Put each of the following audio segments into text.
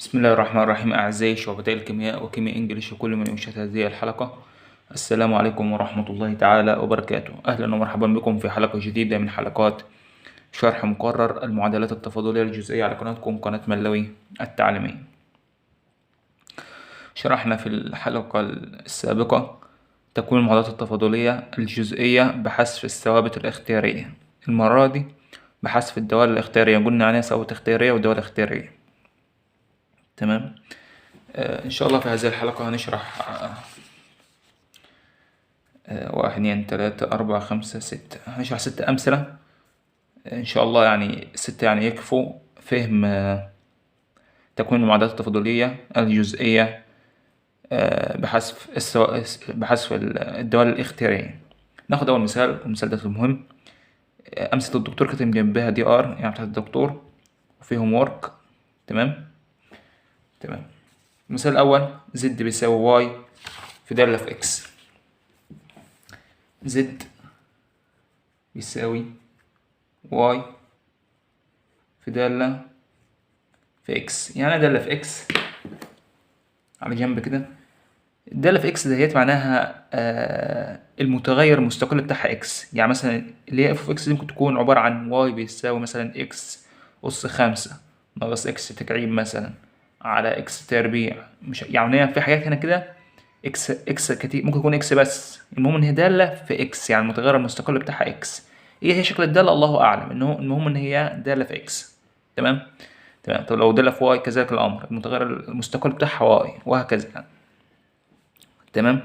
بسم الله الرحمن الرحيم. أعزائي شعبتي الكيمياء وكيمياء إنجليش وكل من يشاهد هذه الحلقة، السلام عليكم ورحمة الله تعالى وبركاته. أهلا ومرحبا بكم في حلقة جديدة من حلقات شرح مقرر المعادلات التفاضلية الجزئية على قناتكم قناة ملوي التعليمية. شرحنا في الحلقة السابقة تكوين المعادلات التفاضلية الجزئية بحذف الثوابت الاختيارية. المرة دي بحذف الدوال الاختيارية، قلنا عليها ثوابت اختيارية ودوال اختيارية. تمام. إن شاء الله في هذه الحلقة هنشرح واحد اتنين تلاتة أربعة خمسة ستة، هنشرح 6 أمثلة إن شاء الله. يعني 6 يعني يكفوا فهم تكوين المعادلات التفاضلية الجزئية بحذف الدوال الاختيارية. ناخد أول مثال، المثال ده مهم. أمثلة الدكتور كاتب جنبها دي ار يعني بتاعت الدكتور وفيهم ورك. تمام. المثال الأول زد بيساوي واي في دالة في اكس. زد بيساوي واي في دالة في اكس، يعني دالة في اكس على جنب كده. الدالة في اكس ديت معناها المتغير المستقل بتاعها اكس. يعني مثلا اللي هي اف اكس دي ممكن تكون عبارة عن واي بيساوي مثلا اكس أس 5 ناقص اكس تكعيب مثلا على اكس تربيع. مش يعني في حاجات هنا كده اكس كتير، ممكن يكون اكس بس. المهم ان هي دالة في اكس، يعني المتغير المستقل بتاعها اكس. ايه هي شكل الدالة الله اعلم، المهم ان هي دالة في اكس. تمام. طب لو دالة في واي كذلك الامر، المتغير المستقل بتاعها واي، وهكذا يعني.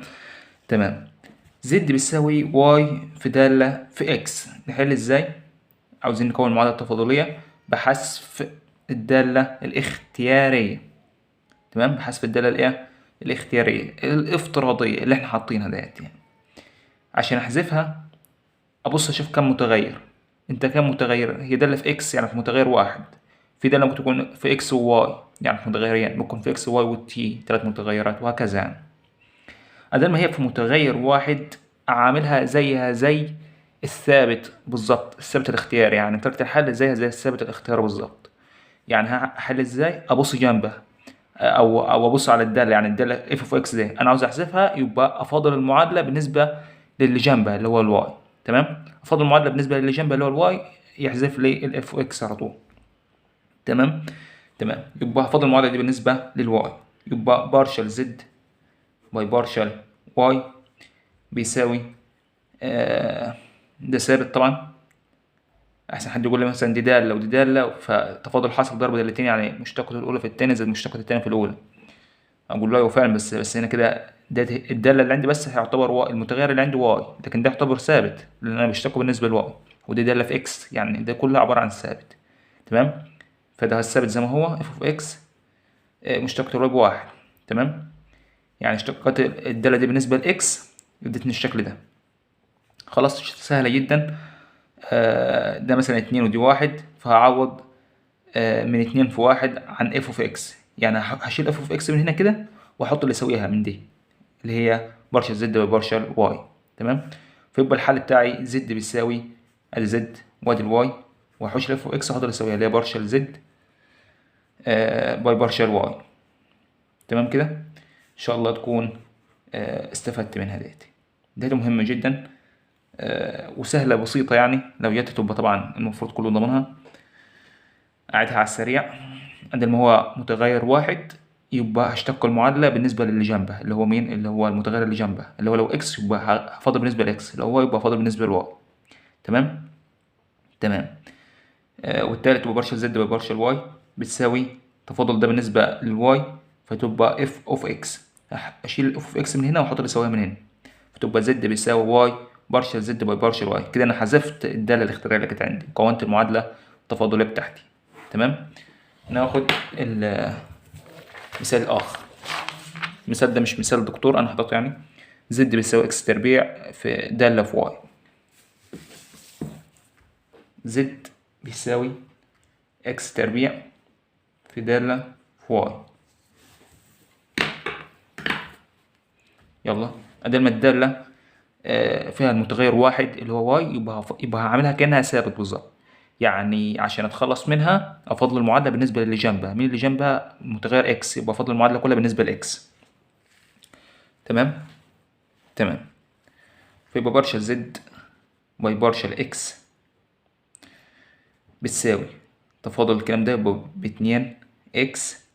تمام. زد بيساوي واي في دالة في اكس. نحل ازاي؟ عاوزين نكون معادلة تفاضلية بحذف الدالة الاختيارية. تمام، بحذف الدالة الايه الاختيارية الافتراضية اللي احنا حاطينها ديت. يعني عشان احذفها ابص اشوف كم متغير. انت كم متغير؟ هي دالة في اكس يعني في متغير واحد. في دالة ممكن تكون في اكس وواي يعني في متغيرين، ممكن في اكس وواي والتي 3 متغيرات، وهكذا يعني. ادام ما هي في متغير واحد اعاملها زيها زي الثابت بالظبط، الثابت الاختياري. يعني طريقة الحل زيها زي الثابت الاختياري بالظبط. يعني هحل ازاي؟ ابص جنبها او ابص على الداله، يعني الداله اف اوف اكس دي انا عاوز احذفها، يبقى افاضل المعادله بالنسبه للي جنبها اللي هو الواي. تمام، افاضل المعادله بالنسبه للي جنبها اللي هو الواي يحذف لي الاف اكس على طول. تمام. يبقى افاضل المعادله دي بالنسبه للواي، يبقى بارشل زد باي بارشل واي بيساوي ده ثابت طبعا. احسن حد يقول لي مثلا دي داله ودي داله، فتفاضل حاصل ضرب دالتين يعني مشتقة الاولى في الثانيه زائد مشتقة الثانيه في الاولى. اقول له ايوه فعلا، بس هنا كده ده الداله اللي عندي بس هيعتبر واي، المتغير اللي عندي واي، لكن ده يعتبر ثابت لان انا بشتقه بالنسبه لواي. ودي داله في اكس يعني ده كله عباره عن ثابت. تمام. فده الثابت زي ما هو اف اوف اكس مشتقة الواي بواحد. تمام. يعني اشتقاقات الداله دي بالنسبه لاكس ادتني الشكل ده. خلاص سهله جدا. ده مثلا 2 ودي واحد، فهعوض من 2 في واحد عن اف اوف اكس. يعني هشيل اف اوف اكس من هنا كده واحط اللي يساويها من دي اللي هي بارشل زد ببارشل واي. تمام. فيبقى الحل بتاعي زد بيساوي ادي زد وادي الواي، وهحوش الاف اوف اكس واحط اللي يساويها اللي هي بارشل زد باي بارشل واي. تمام كده. ان شاء الله تكون استفدت منها ديت مهمة جدا وسهلة بسيطة. يعني لو جت تبقى طبعا المفروض كله ضمنها. أعيدها على السريع. عندما هو متغير واحد يبقى هشتق المعادلة بالنسبة للي جنبه اللي هو مين؟ اللي هو المتغير اللي جنبه اللي هو لو اكس يبقى هفاضل بالنسبة لاكس، لو هو يبقى فاضل بالنسبة لواي. تمام. والتالت يبقى بارشل زد ببارشل واي بتساوي تفاضل ده بالنسبة للواي، فتبقى اف اوف اكس. اشيل اف اوف اكس من هنا واحط اللي يساويها من هنا، فتبقى زد بيساوي واي بارشل زد باي بارشل واي. كده انا حذفت الدالة الاختيارية اللي كانت عندي، كونت المعادلة التفاضلية بتاعتي. تمام. ناخد المثال الآخر. المثال ده مش مثال دكتور أنا حاططه، يعني زد بيساوي إكس تربيع في دالة في واي. زد بيساوي إكس تربيع في دالة في واي. يلا أدام ما الدالة فيها المتغير واحد اللي هو واي، يبقى هعملها كأنها ثابت بالظبط. يعني عشان اتخلص منها افضل المعادله بالنسبه للي جنبها. مين اللي جنبها؟ متغير اكس، يبقى افضل المعادله كلها بالنسبه لاكس. تمام. تمام. فيبقى بارشل زد باي بارشل اكس بتساوي تفاضل الكلام ده يبقى باتنين اكس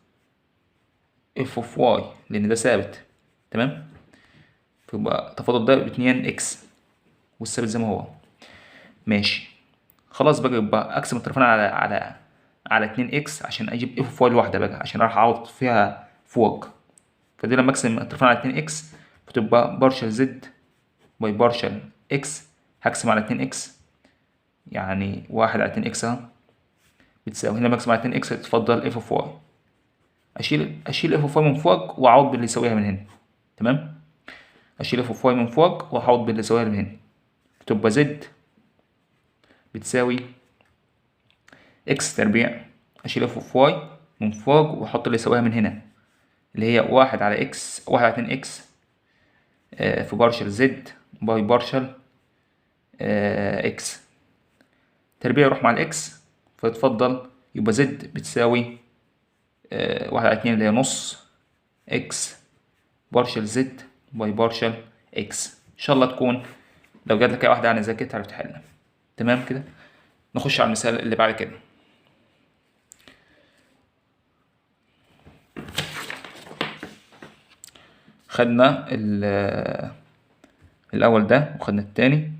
اف اوف واي لان ده ثابت. تمام. فيبقى تفاضل ده باتنين اكس والثابت زي ما هو. ماشي. خلاص بقى، يبقى اقسم الطرفين على 2 اكس عشان اجيب اف اوف واي الواحده بقى، عشان اروح اعوض فيها فوق. فدي لما اقسم الطرفين على 2 اكس بتبقى بارشل زد باي بارشل اكس، هقسم على 2 اكس يعني 1 على 2 اكس اهو بتساوي، هنا بقسم على 2 اكس تفضل اف اوف واي، اشيل اف اوف واي من فوق واعوض باللي يساويها من هنا. تمام. اشيل اف اوف واي من فوق واعوض باللي يساويها من هنا، تبقى زد بتساوي اكس تربيع، اشيل اف اوف واي من فوق واحط اللي يساويها من هنا اللي هي 1 على اكس 1 على 2 اكس في بارشل زد باي بارشل اكس تربيع يروح مع الاكس فيتفضل، يبقى زد بتساوي 1 على 2 اللي هي نص اكس بارشل زد باي بارشل اكس. ان شاء الله تكون لو جات لك اي واحده يعني زي كده تعرف تحلها. تمام كده. نخش على المثال اللي بعد كده. خدنا الاول ده وخدنا التاني،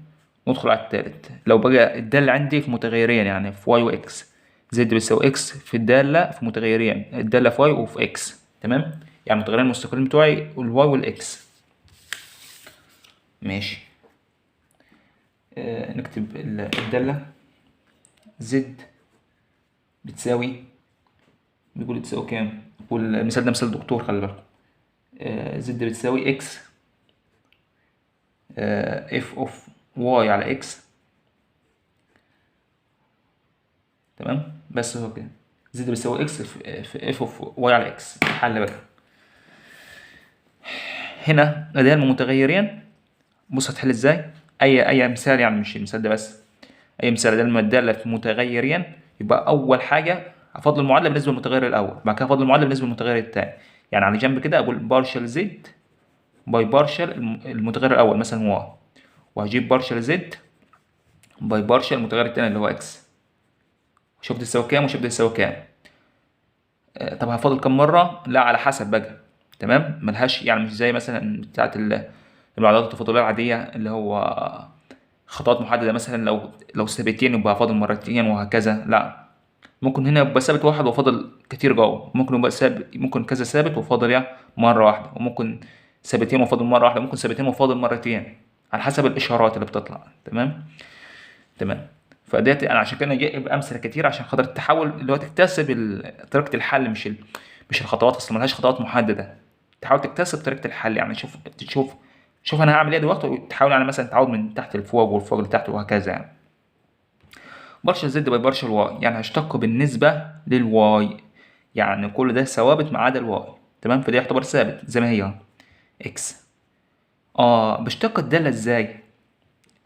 ندخل على التالت. لو بقى الدالة عندي في متغيرين يعني في واي واكس، زد بتساوي اكس في الدالة في متغيرين، الدالة في واي وفي اكس. تمام. يعني المتغيرين المستقلين بتوعي الواي والاكس. ماشي. نكتب الدالة زد بتساوي، بيقول تساوي كام؟ والمثال ده مثال دكتور خلي بالكم. زد بتساوي اكس اف اوف واي على اكس. تمام. بس هو كده زد بتساوي اكس في اف اوف واي على اكس. حل بقى هنا ادي المتغيرين. بص هتحل ازاي. اي مثال يعني مش المثال ده بس، اي مثال ده لما الداله في متغيرين يبقى اول حاجه افضل المعادله بالنسبه للمتغير الاول، بعد كده افضل المعادله بالنسبه للمتغير الثاني. يعني على جنب كده اقول بارشل زد باي بارشل المتغير الاول مثلا واي، وهجيب بارشل زد باي بارشل المتغير الثاني اللي هو اكس، شوف دي تساوي كام وشوف دي تساوي كام. طب هفضل كم مره؟ لا على حسب بقى. تمام. ملهاش يعني مش زي مثلا بتاعت المعادلات التفاضليه العاديه اللي هو خطوات محدده، مثلا لو ثابتين يبقى هفاضل مرتين وهكذا. لا، ممكن هنا يبقى ثابت واحد وفاضل كتير جوه، ممكن يبقى ثابت، ممكن كذا ثابت وفاضل يعني مره واحده، وممكن ثابتين وفاضل مره واحده، ممكن ثابتين وفاضل مرتين على حسب الاشارات اللي بتطلع. تمام. تمام. فديت انا عشان كده جايب امثله كتير عشان خاطر تحاول اللي هو تكتسب طريقه الحل، مش الخطوات، اصلا ملهاش خطوات محدده. تحاول تكتسب طريقه الحل، يعني شوف انا هعمل ايه دلوقتي، وتحاول يعني مثلا تعود من تحت لفوق والفوق لتحت وهكذا. يعني بارشل زد باي بارشل واي يعني هشتقه بالنسبه للواي، يعني كل ده ثوابت ما عدا الواي. تمام. فده يعتبر ثابت زي ما هي اكس. بشتق الداله ازاي؟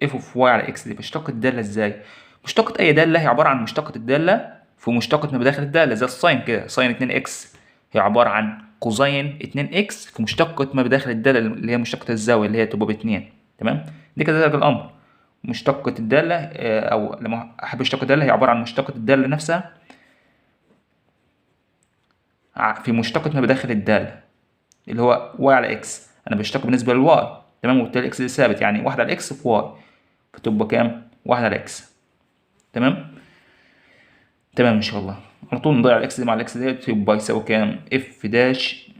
اف اوف واي على اكس دي بشتق الداله ازاي؟ مشتقة اي داله هي عباره عن مشتقة الداله في مشتقة ما بداخل الداله، زي الساين كده، ساين 2 اكس هي عباره عن كوزين 2 اكس في مشتقة ما بداخل الداله اللي هي مشتقة الزاويه اللي هي تبقى باتنين. تمام. دي كذلك الامر مشتقة الدالة أو لما أحب أشتق الدالة هي عبارة عن مشتقة الدالة نفسها في مشتقة ما بداخل الدالة اللي هو واي على اكس. أنا بشتق بالنسبة للواي. تمام. وبالتالي اكس دي ثابت، يعني واحد على اكس في واي فتبقى كام؟ واحد على اكس. تمام. تمام إن شاء الله. على طول نضيع الاكس دي مع الاكس دي تبقى يساوي كام؟ اف داش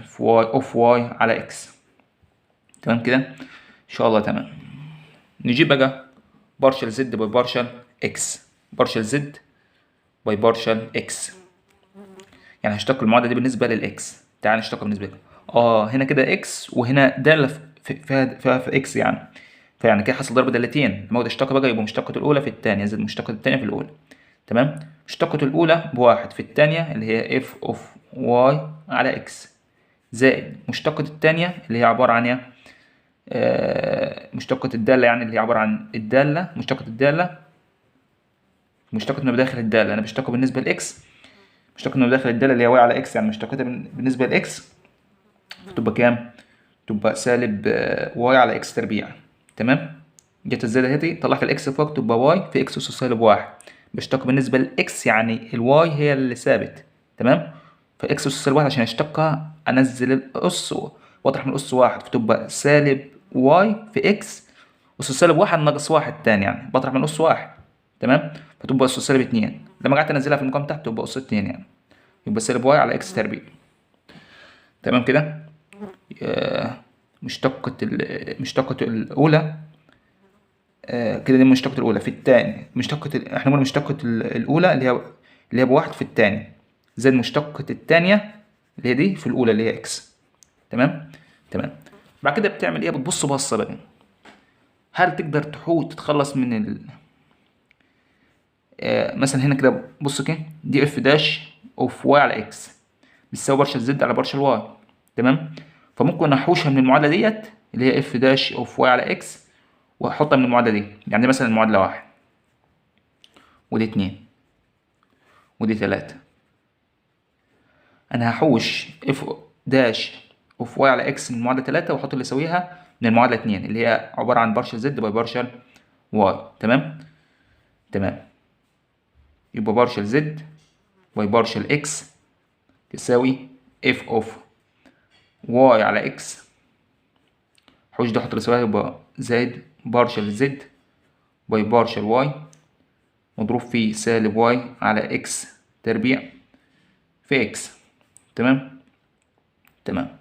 في واي اوف واي على اكس. تمام كده إن شاء الله. تمام. نجيب بقى بارشل زد باي بارشل اكس، بارشل زد باي بارشل اكس، يعني هشتق المعادله دي بالنسبه للاكس. تعال نشتقها بالنسبه لك. هنا كده اكس وهنا داله في اكس، فيعني كده حصل ضرب دالتين. لما اخد اشتقه بقى يبقى مشتقه الاولى في الثانيه زائد مشتقه الثانيه في الاولى. تمام. مشتقه الاولى بواحد في الثانيه اللي هي اف اوف واي على اكس، زائد مشتقه الثانيه اللي هي عباره عن ايه؟ مشتقه الداله، يعني اللي هي عباره عن الداله، مشتقه الداله مشتقة ما بداخل الدالة أنا بشتقه بالنسبة لإكس، مشتقة ما بداخل الدالة اللي هي واي على إكس، يعني مشتقتها بالنسبة لإكس فتبقى كام؟ تبقى سالب واي على إكس تربيع. تمام؟ جت الزيادة هذي طلعت الإكس فوق تبقى واي في إكس أس سالب واحد. بشتق بالنسبة لإكس يعني الواي هي اللي ثابت. تمام؟ فإكس أس سالب واحد عشان أشتقها أنزل الأس وأطرح من الأس واحد فتبقى سالب واي في إكس أس سالب واحد ناقص واحد تاني، يعني بطرح من أس واحد. تمام؟ فتبقى أس سالب اتنين، لما قعدت أنزلها في المقام تحت تبقى أس اتنين، يعني يبقى سالب واي على إكس تربيع. تمام كده؟ مشتقة الأولى كده دي مشتقة الأولى في التاني، احنا قلنا مشتقة الأولى اللي هي بواحد في التاني زائد مشتقة التانية اللي هي دي في الأولى اللي هي إكس. تمام؟ تمام. بعد كده بتعمل إيه؟ بتبص بصة بقى، هل تقدر تتخلص من مثلا هنا كده بص كده دي اف داش اوف واي على اكس بتساوي بارشل زد على بارشل واي. تمام؟ فممكن احوشها من المعادله ديت اللي هي اف داش اوف واي على اكس واحطها من المعادله دي، يعني دي مثلا المعادله واحد ودي اتنين ودي تلاتة. انا هحوش اف داش اوف واي على اكس من المعادله تلاتة واحط اللي يساويها من المعادله اتنين اللي هي عباره عن بارشل زد باي بارشل واي. تمام؟ تمام. يبقى بارشل زد باي بارشل اكس تساوي اف اوف واي على اكس، حوش ده احط اللي يساويها يبقى زائد بارشل زد باي بارشل واي مضروب في سالب واي على اكس تربيع في اكس. تمام؟ تمام.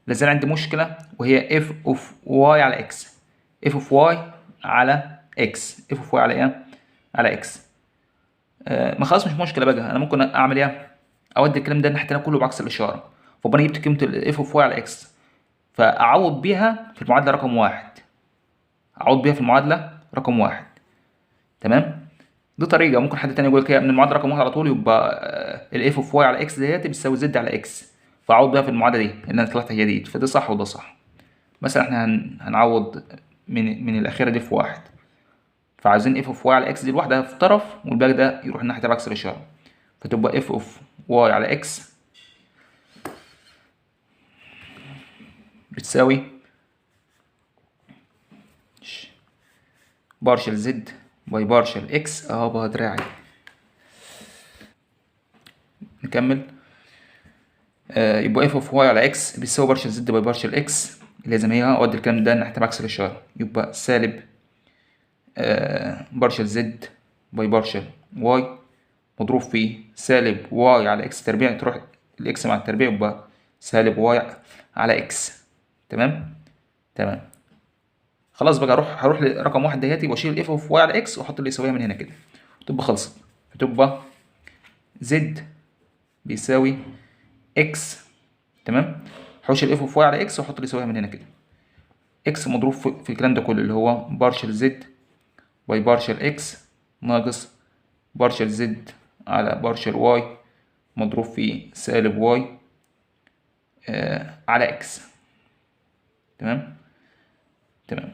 لازال عندي مشكلة وهي اف اوف واي على اكس، اف اوف واي على اكس، اف اوف واي على ايه؟ على اكس. ما خلاص مش مشكلة بقى، انا ممكن اعمل ايه؟ اودي الكلام ده الناحية التانية كله بعكس الاشارة، فبقى انا جبت قيمة الاف اوف واي على اكس فاعوض بيها في المعادلة رقم واحد، اعوض بيها في المعادلة رقم واحد. تمام؟ دي طريقة. ممكن حد تاني يقول لك من المعادلة رقم واحد على طول يبقى الاف اوف واي على اكس ديت بتساوي زد على اكس، فاعوض بيها في المعادلة دي اللي انا طلعتها هي دي، فده صح وده صح. مثلا احنا هنعوض من الأخيرة دي في واحد، فعايزين اف اوف واي على اكس دي لوحدها في طرف والباقي ده يروح الناحية بعكس الإشارة، فتبقى اف اوف واي على اكس بتساوي بارشل زد باي بارشل اكس اهو بقى دراعي. نكمل. يبقى اف اوف واي على اكس بيساوي بارشل زد باي بارشل اكس اللي زي ما هي، اودي الكلام ده ناحية بعكس الإشارة يبقى سالب بارشل زد باي بارشل واي مضروب في سالب واي على اكس تربيع، تروح الاكس مع التربيع يبقى سالب واي على اكس. تمام؟ تمام. خلاص بقى هروح لرقم واحد دهياتي واشيل اف اوف واي على اكس واحط اللي يساويها من هنا كده تبقى خلصت، فتبقى زد بيساوي اكس. تمام؟ حوش الاف اوف واي على اكس واحط اللي يساويها من هنا كده، اكس مضروب في الكلام ده كله اللي هو بارشل زد باي بارشل اكس ناقص بارشل زد على بارشل واي مضروب في سالب واي على اكس. تمام؟ تمام.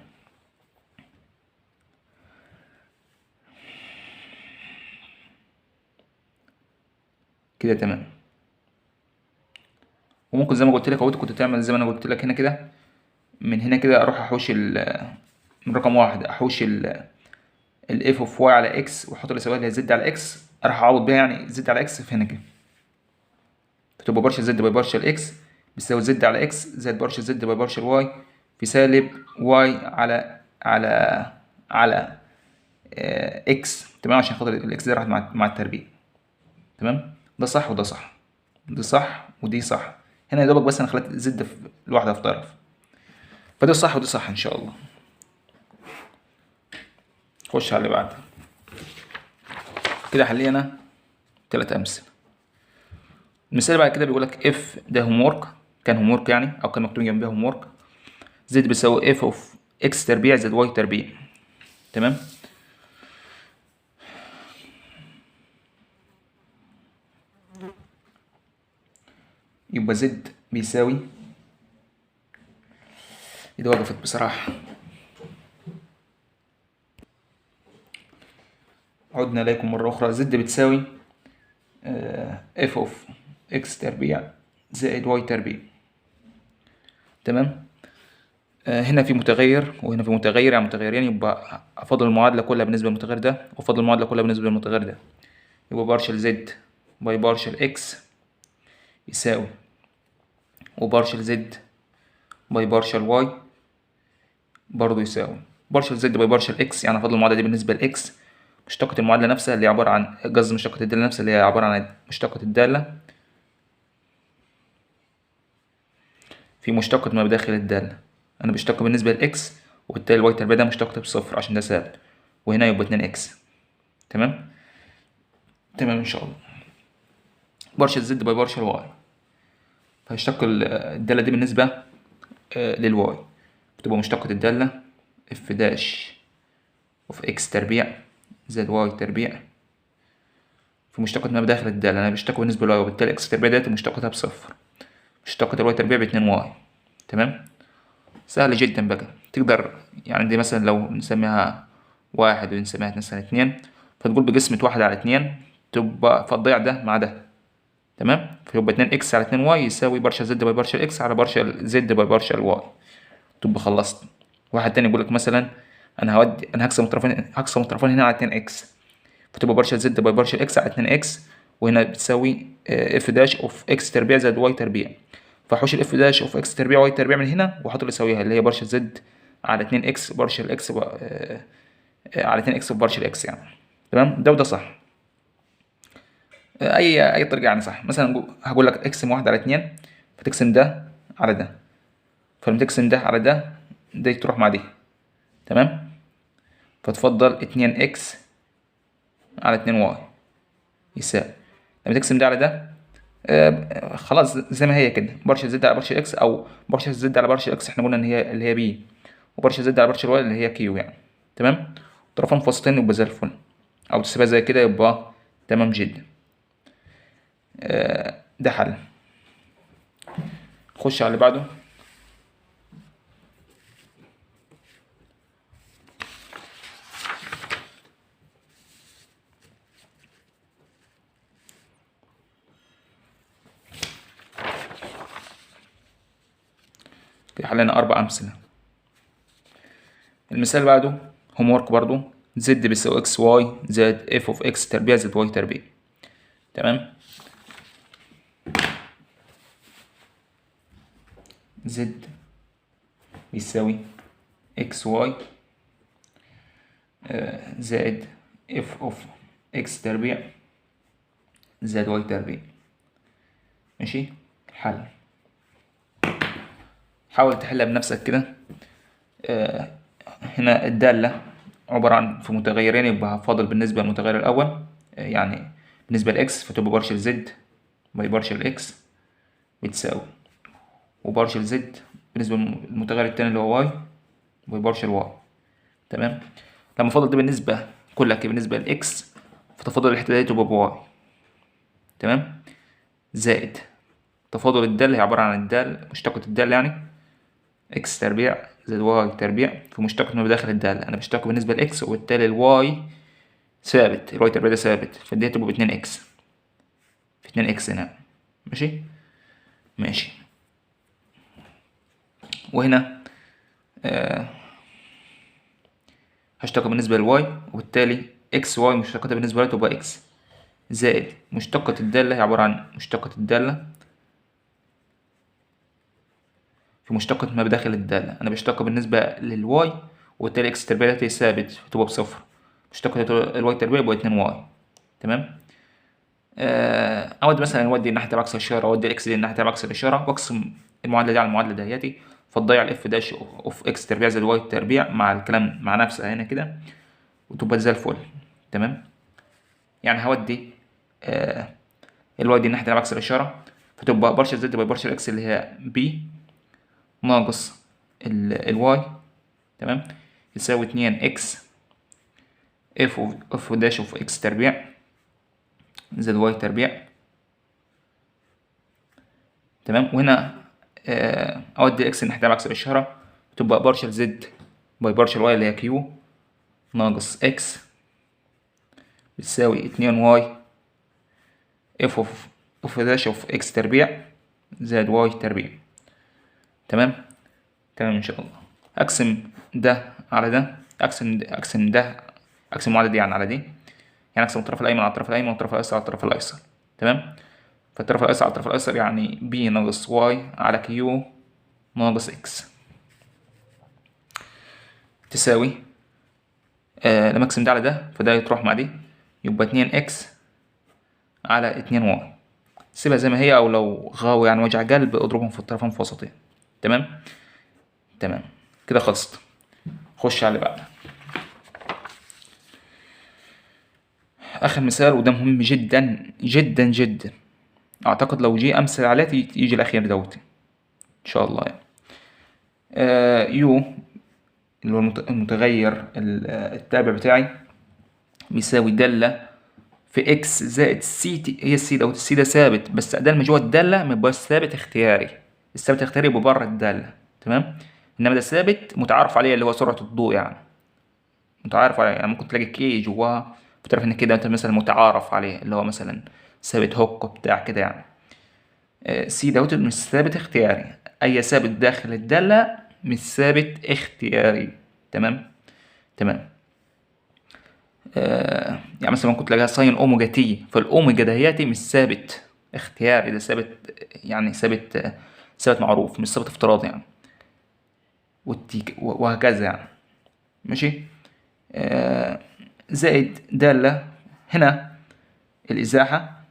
كده تمام. وممكن زي ما قلت لك اهوت كنت تعمل زي ما انا قلت لك هنا كده، من هنا كده اروح احوش من رقم واحد احوش الاف اوف واي على اكس واحط اللي يساويها اللي هي زد على اكس، اروح اعوض بيها يعني زد على اكس في هنا كده، فتبقى بارشل زد باي بارشل اكس بيساوي زد على اكس زائد بارشل زد باي بارشل واي في سالب واي على اكس. تمام؟ عشان خاطر الاكس دي راحت مع التربيع. تمام؟ ده صح وده صح، دي صح ودي صح. هنا يا دوبك بس انا خليت زد لوحدها في طرف، فده صح ودي صح ان شاء الله. خش على اللي بعده. كده حلينا 3 امثله. المثال اللي بعد كده بيقول لك اف ده هوم ورك، كان هوم ورك يعني او كان مكتوب جنبها هوم ورك، زد بيساوي اف اوف اكس تربيع زائد واي تربيع. تمام؟ يبقى زد بيساوي، ايدي وقفت بصراحه، عدنا إليكم مرة أخرى. زد بتساوي اف اوف اكس تربيع زائد واي تربيع. تمام. هنا في متغير وهنا في متغير، يعني متغيرين، يبقى أفضل المعادلة كلها بالنسبة للمتغير ده وأفضل المعادلة كلها بالنسبة للمتغير ده. يبقى بارشل زد باي بارشل اكس يساوي وبارشل زد باي بارشل واي برضه يساوي بارشل زد باي بارشل اكس، يعني أفضل المعادلة دي بالنسبة لإكس. مشتقة المعادلة نفسها اللي هي عبارة عن قصدي مشتقة الدالة نفسها اللي هي عبارة عن مشتقة الدالة في مشتقة ما بداخل الدالة. أنا بشتق بالنسبة لإكس، وبالتالي الواي تربيع ده مشتقته بصفر عشان ده ثابت، وهنا يبقى 2 إكس. تمام تمام إن شاء الله. بارشل زد باي بارشل واي، فهشتق الدالة دي بالنسبة للواي، بتبقى مشتقة الدالة اف داش اوف اكس تربيع زائد واي تربيع في مشتقة ما بداخل الدالة. أنا بشتق بالنسبة للواي، وبالتالي اكس تربيع ديت مشتقتها بصفر، مشتقة الواي تربيع باتنين واي. تمام. سهل جدا بقى. تقدر يعني دي مثلا لو نسميها واحد ونسميها مثلا اتنين، فتقول بقسمة واحد على اتنين تبقى فتضيع ده مع ده. تمام. فيبقى اتنين اكس على اتنين واي يساوي بارشل زد باي بارشل اكس على بارشل زد باي بارشل واي، تبقى خلصت. واحد تاني يقول لك مثلا انا هقسم الطرفين هنا على اتنين اكس، فتبقى بارشل زد باي بارشل اكس على اتنين اكس، وهنا بتساوي اف داش اوف اكس تربيع زائد واي تربيع. فحوش الاف داش اوف اكس تربيع واي تربيع من هنا واحط اللي يساويها اللي هي بارشل زد على 2 اكس بارشل اكس على 2 اكس بارشل اكس يعني. تمام. ده وده صح. اي طريقه يعني صح. مثلا هقول لك اقسم واحد على 2، فتقسم ده على ده، فلما تقسم ده على ده دي تروح مع دي. تمام. فتفضل 2 اكس على 2 واي يساوي، لما تقسم ده على ده خلاص زي ما هي كده، بارشل زد على بارشل اكس، او بارشل زد على بارشل اكس احنا قلنا ان هي اللي هي بي، وبارشل زد على بارشل واي اللي هي كيو يعني. تمام. طرفين فاصلين يبقى زي الفل، او تسيبها زي كده يبقى تمام جدا. ده حل. خش على اللي بعده. في حلنا 4 أمثلة. المثال اللي بعده هوم ورك برضو. زد بيساوي اكس واي زائد اف اوف اكس تربيع زائد واي تربيع. تمام. زد بيساوي اكس واي زائد اف اوف اكس تربيع زائد واي تربيع. ماشي. حل. حاول تحلها بنفسك كده. هنا الدالة عبارة عن في متغيرين، يبقى فاضل بالنسبة للمتغير الأول يعني بالنسبة لإكس فتبقى بارشل زد باي بارشل إكس بتساوي وبارشل زد بالنسبة للمتغير التاني اللي هو واي باي بارشل واي. تمام. لما فاضل ده بالنسبة كلها بالنسبة لإكس، فتفاضل الحتة دي تبقى بواي. تمام. زائد تفاضل الدال هي عبارة عن الدال مشتقة الدال يعني اكس تربيع زائد واي تربيع في مشتقة ما بداخل الدالة. أنا بشتقه بالنسبة لإكس، وبالتالي الواي ثابت، الواي تربيع ده ثابت، فدي هتبقى باتنين إكس، في 2 إكس هنا. ماشي ماشي. وهنا هشتقه بالنسبة للواي، وبالتالي إكس واي مشتقتها بالنسبة لي تبقى إكس زائد مشتقة الدالة هي عبارة عن مشتقة الدالة في مشتقة ما بداخل الدالة. أنا بشتقه بالنسبة للواي، وبالتالي إكس تربيع ده ثابت فتبقى بصفر، مشتقة الواي تربيع يبقى 2 واي. تمام. اودي مثلا اودي الناحيه بعكس الاشاره، اودي الاكس دي الناحيه بعكس الاشاره، واقسم المعادله دي على المعادله دهياتي، فتضيع الاف داش اوف اكس تربيع زائد واي تربيع مع الكلام مع نفسها هنا كده، وتبقى زي الفل. تمام. يعني هودي الواي دي الناحيه بعكس الاشاره، فتبقى بارشل زد باي بارشل اكس اللي هي بي ناقص الواي. تمام. يساوي 2 اكس اف داش اوف اكس تربيع زائد واي تربيع. تمام. وهنا اودي اكس ناحية بعكس الاشارة، تبقى بارشل زد باي بارشل واي اللي هي كيو ناقص اكس بتساوي 2y اف داش اوف اكس تربيع زائد واي تربيع. تمام ان شاء الله. اقسم ده على ده، اقسم المعادله دي على دي، يعني اقسم الطرف الايمن على الطرف الايمن والطرف الايسر على الطرف الايسر. تمام. فالطرف الايسر على الطرف الايسر يعني بي ناقص واي على كيو ناقص اكس تساوي لما اقسم ده على ده فده يتروح مع دي، يبقى 2 اكس على 2 واي. سيبها زي ما هي، او لو غاوي يعني وجع قلب اضربهم في الطرفين في وسطين. تمام كده خلصت. خش على اللي بعده. اخر مثال وده مهم جدا جدا جدا، اعتقد لو جه امثل عليه يجي الاخير دوت ان شاء الله يعني. يو اللي هو المتغير التابع بتاعي بيساوي دالة في اكس زائد سي تي. هي السي دوت، السي ده ثابت بس ده ما جوه الدالة ميبقاش ثابت اختياري. الثابت الاختياري يبقى بره الدالة. تمام. انما ده ثابت متعارف عليه اللي هو سرعة الضوء يعني. متعارف عليه يعني ممكن تلاقي كي جواها بتعرف ان كده انت مثلا متعارف عليه اللي هو مثلا ثابت هوك بتاع كده يعني. سي دوت مش ثابت اختياري. اي ثابت داخل الدالة مش ثابت اختياري. تمام. يعني مثلا ممكن تلاقيها ساين اوميجا تي، فالاوميجا دهياتي مش ثابت اختياري، ده ثابت يعني ثابت معروف مش ثابت افتراضي يعني. والتي وهكذا يعني. ماشي. زائد دالة هنا الإزاحة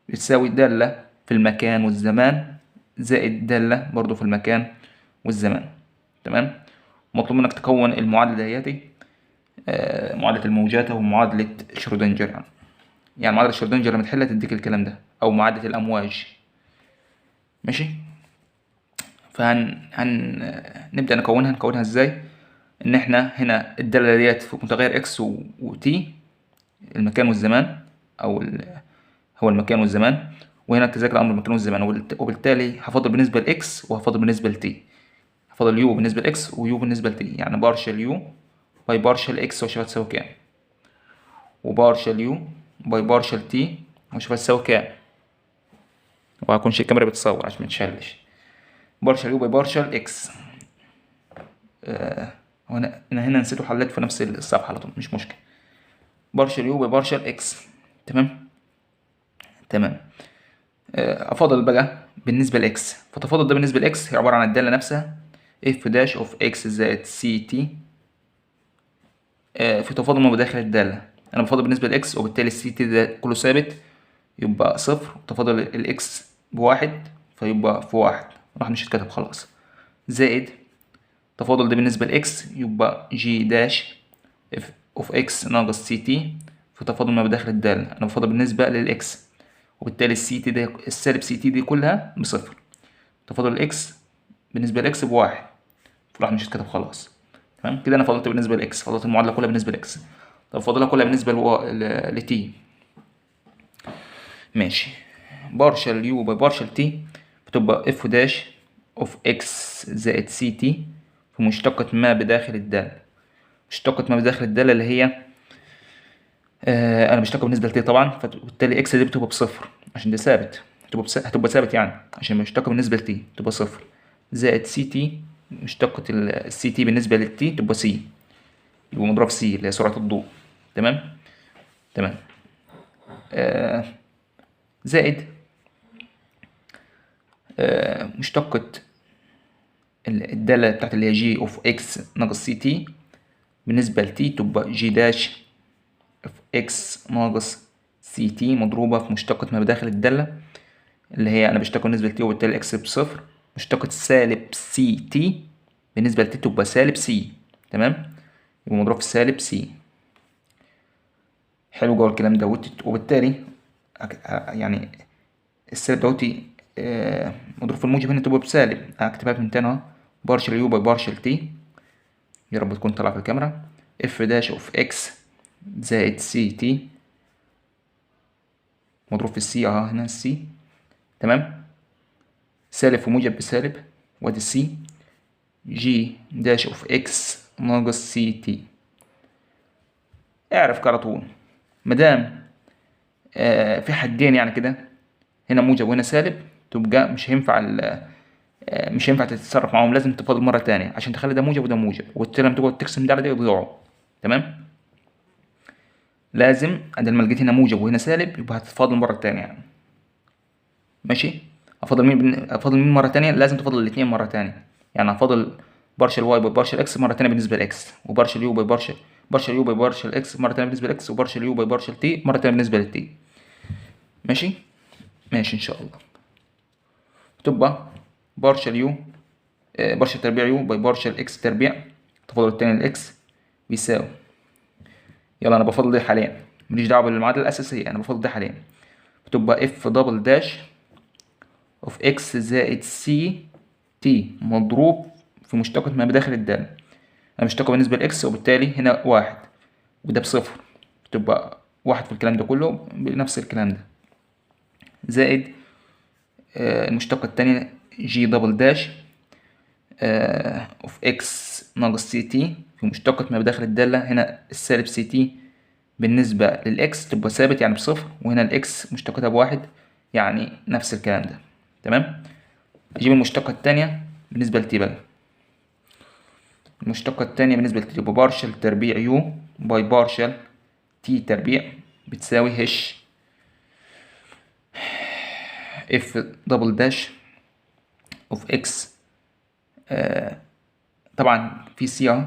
بتساوي دالة في المكان والزمان زائد دالة برضو في المكان والزمان. تمام. مطلوب منك تكون المعادلة دهياتي، معادلة الموجات أو معادلة شرودنجر يعني معادلة شرودنجر لما تحلها تديك الكلام ده، أو معادلة الأمواج. ماشي. نبدأ نكونها ازاي؟ ان احنا هنا الدالة ديت في متغير اكس وتي المكان والزمان، هو المكان والزمان، وهنا كذلك الامر المكان والزمان، وبالتالي هفضل بالنسبة لاكس وهفضل بالنسبة لتي. هفضل يو بالنسبة لاكس ويو بالنسبة لتي، يعني بارشل يو باي بارشل اكس وشوف هتساوي كام، وبارشل يو باي بارشل تي وشوف هتساوي كام. وهكونش الكاميرا بتصور عشان متشلش. بارشل يو باي بارشل اكس. وانا هنا نسيته حليت في نفس الصفحة على طول مش مشكلة. بارشل يو باي بارشل اكس. تمام. افضل بقى بالنسبة لاكس، فتفاضل ده بالنسبة لاكس هي عبارة عن الدالة نفسها اف داش اوف اكس زائد سي تي في تفاضل ما بداخل الدالة. انا بفاضل بالنسبة لاكس وبالتالي السي تي ده كله ثابت يبقى صفر، تفاضل الاكس بواحد فيبقى في واحد راح مش هتكتب خلاص، زائد تفاضل ده بالنسبة لاكس يبقى جي داش اوف اكس ناقص سي تي في تفاضل ما بداخل الدالة. انا بفاضل بالنسبة للاكس وبالتالي السي تي ده السالب سي تي دي كلها بصفر، تفاضل الاكس بالنسبة لاكس بواحد فراح مش هتكتب خلاص. تمام كده انا فضلت بالنسبة لاكس، فضلت المعادلة كلها بالنسبة لاكس. طب فاضلها كلها بالنسبة لتي. ماشي. بارشل يو باي بارشل تي بتبقى اف داش اوف اكس زائد سي تي في مشتقة ما بداخل الدالة. مشتقة ما بداخل الدالة اللي هي انا بشتقة بالنسبة لتي طبعا، فبالتالي اكس دي بتبقى بصفر عشان ده ثابت، هتبقى ثابت يعني عشان مشتقة بالنسبة لتي تبقى صفر، زائد سي تي مشتقة السي تي بالنسبة للتي تبقى سي، يبقى مضروب سي اللي هي سرعة الضوء. تمام. زائد مشتقة الدالة بتاعت اللي هي جي اوف اكس ناقص سي تي بالنسبة لتي تبقى جي داش اوف اكس ناقص سي تي مضروبة في مشتقة ما بداخل الدالة اللي هي انا بشتقة بالنسبة لتي وبالتالي اكس بصفر، مشتقة سالب سي تي بالنسبة لتي تبقى سالب سي. تمام. يبقى مضروب في سالب سي. حلو جوه الكلام ده، وبالتالي يعني السالب دوتي مضروب في الموجب هنا تبقى بسالب. هكتبها من تاني اهو، بارشل يو باي بارشل تي، يا رب تكون طالعة في الكاميرا، اف داش اوف اكس زائد سي تي مضروب في السي اهو هنا السي. تمام. سالب في موجب بسالب وادي السي، جي داش اوف اكس ناقص سي تي. اعرف على طول مادام في حدين يعني كده، هنا موجب وهنا سالب، تبقى مش هينفع تتصرف معاهم، لازم تفاضل مرة تانية عشان تخلي ده موجب وده موجب، وبالتالي لما تقعد تقسم ده على ده يضيعوا. تمام، لازم عندما لما لقيت هنا موجب وهنا سالب يبقى هتتفاضل مرة تانية يعني. ماشي، افاضل مين مرة تانية؟ لازم تفاضل الاتنين مرة تانية، يعني هفاضل بارشل واي باي بارشل اكس مرة تانية بالنسبة لاكس، وبارشل يو باي بارشل يو باي بارشل اكس مرة تانية بالنسبة لاكس، وبارشل يو باي بارشل تي مرة تانية بالنسبة للتي. ماشي ماشي ان شاء الله. تبقى بارشل يو بارشل تربيع يو باي بارشل اكس تربيع، التفاضل التاني للاكس بيساوي، يلا انا بفضل ده حاليا، ماليش دعوه بالمعادله الاساسيه، انا بفضل ده حاليا. بتبقى اف دبل داش اوف اكس زائد سي تي مضروب في مشتقة ما بداخل الدالة. المشتقة بالنسبة لاكس، وبالتالي هنا واحد وده بصفر، بتبقى واحد في الكلام ده كله بنفس الكلام ده، زائد المشتقة التانية جي دبل داش اوف اكس ناقص سي تي في مشتقة ما بداخل الدالة. هنا السالب سي تي بالنسبة للإكس تبقى ثابت يعني بصفر، وهنا الإكس مشتقتها بواحد يعني نفس الكلام ده. تمام، أجيب المشتقة التانية بالنسبة لتي بقى. المشتقة التانية بالنسبة لتي تبقى بارشل تربيع يو باي بارشل تي تربيع بتساوي هش اف دبل داش اوف اكس. طبعا في سي اهو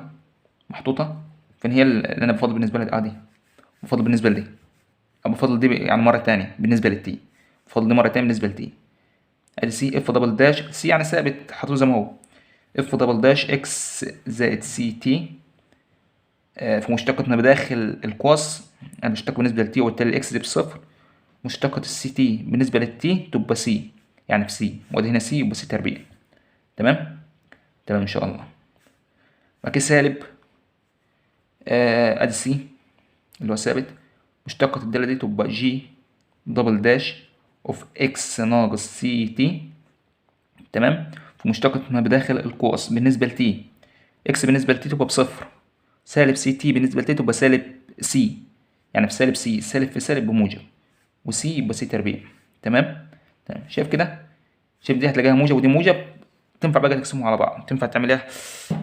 محطوطة، فين هي اللي أنا بفضل بالنسبة لها دي؟ بفضل بالنسبة لدي، أو بفضل دي يعني مرة تانية بالنسبة للتي، بفضل دي مرة تانية بالنسبة لتي. ادي سي اف دبل داش، سي يعني ثابت حاطه زي ما هو، اف دبل داش اكس زائد سي تي في مشتقة ما بداخل القوس، المشتقة بالنسبة للتي وبالتالي الاكس دي بصفر، مشتقة السي تي بالنسبة للتي تبقى سي يعني في سي، وادي هنا سي يبقى سي تربيع. تمام تمام ان شاء الله. بعد كده سالب ادي سي اللي هو ثابت، مشتقة الدالة دي تبقى جي دبل داش اوف اكس ناقص سي تي. تمام، في مشتقة ما بداخل القوس بالنسبة لتي، اكس بالنسبة لتي تبقى بصفر، سالب سي تي بالنسبة لتي تبقى سالب سي، يعني في سالب سي، سالب في سالب بموجب، وسي يبقى سي تربيع. تمام تمام، شايف كده؟ شايف دي هتلاقيها موجب ودي موجب، تنفع بقى تقسمهم على بعض، تنفع تعمل ايه؟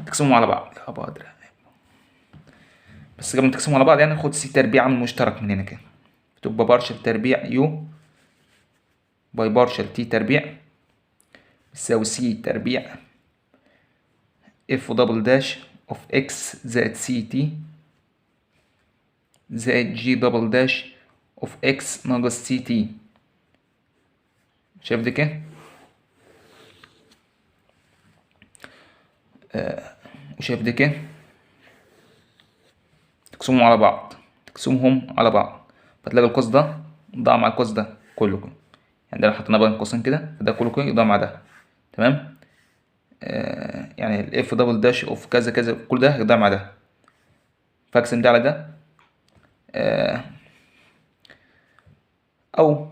تقسمهم على بعض يا بادر. بس قبل ما تقسمهم على بعض يعني خد سي تربيع عامل مشترك من هنا كده، تبقى بارشل تربيع يو باي بارشل تي تربيع بتساوي سي تربيع اف دبل داش اوف اكس زائد سي تي زائد جي دبل داش اوف اكس ناقص سي تي. شايف دي كده؟ وشايف دي كده؟ تقسمهم على بعض، تقسمهم على بعض فتلاقي القوس ده ضاع مع القوس ده كله كده، يعني ده لو حطينا بين قوسين كده فده كله كده يضاع مع ده. تمام، يعني الاف دبل داش اوف كذا كذا كل ده يضاع مع ده، فاقسم ده على ده. او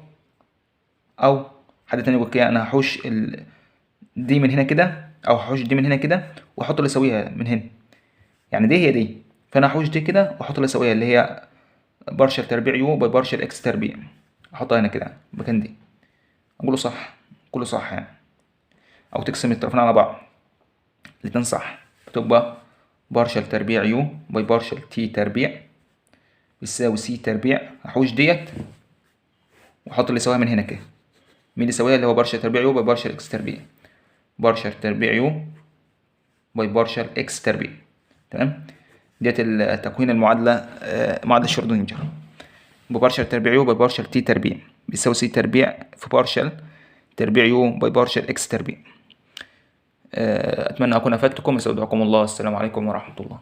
او حد تاني يقول كده انا هحوش دي من هنا كده، او هحوش دي من هنا كده واحط اللي يساويها من هنا، يعني دي هي دي، فانا هحوش دي كده واحط اللي يساويها اللي هي بارشل تربيع يو باي بارشل اكس تربيع، احطها هنا كده مكان دي، اقوله صح كله صح يعني، او تقسم الطرفين على بعض الاتنين صح، بتبقى بارشل تربيع يو باي بارشل تي تربيع بيساوي سي تربيع، هحوش ديت واحط اللي يساويها من هنا كده، مين اللي يساويها؟ اللي هو بارشل تربيع يو باي بارشل اكس تربيع، بارشل تربيع يو باي بارشل اكس تربيع. تمام، ديت تكوين المعادلة، معادلة شرودنجر، ببارشل تربيع يو باي بارشل تي تربيع بيساوي سي تربيع في بارشل تربيع يو باي بارشل اكس تربيع. اتمنى اكون افدتكم، يسعدكم الله، السلام عليكم ورحمة الله.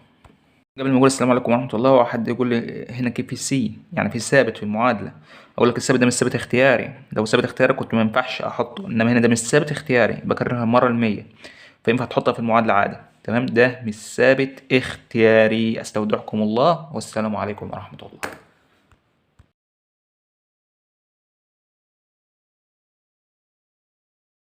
قبل ما اقول السلام عليكم ورحمة الله، هو حد يقول لي هنا كيف في سي يعني في ثابت في المعادلة، اقول لك الثابت ده مش ثابت اختياري، لو ثابت اختياري كنت ما ينفعش احطه، انما هنا ده مش ثابت اختياري، بكررها المرة المية، فينفع تحطها في المعادلة عادي. تمام، ده مش ثابت اختياري. استودعكم الله والسلام عليكم ورحمة الله.